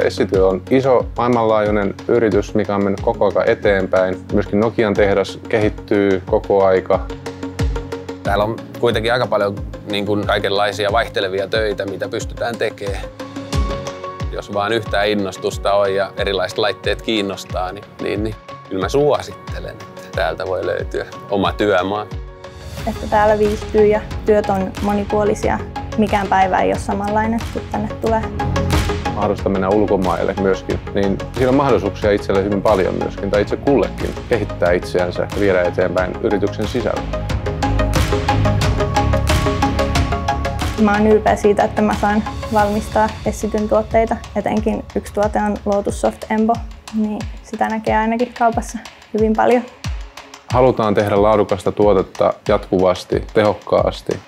Essity on iso maailmanlaajuinen yritys, mikä on mennyt koko ajan eteenpäin. Myöskin Nokian tehdas kehittyy koko aika. Täällä on kuitenkin aika paljon kaikenlaisia vaihtelevia töitä, mitä pystytään tekemään. Jos vaan yhtään innostusta on ja erilaiset laitteet kiinnostaa, niin kyllä mä suosittelen, että täältä voi löytyä oma työmaa. Että täällä viihtyy ja työt on monipuolisia. Mikään päivä ei ole samanlainen, kun tänne tulee. Mahdollista mennä ulkomaille myöskin, niin siinä on mahdollisuuksia itselle hyvin paljon myöskin, tai itse kullekin, kehittää itseänsä ja viedä eteenpäin yrityksen sisällä. Mä oon ylpeä siitä, että mä saan valmistaa Essityn tuotteita. Etenkin yksi tuote on Lotus Soft Embo, niin sitä näkee ainakin kaupassa hyvin paljon. Halutaan tehdä laadukasta tuotetta jatkuvasti, tehokkaasti.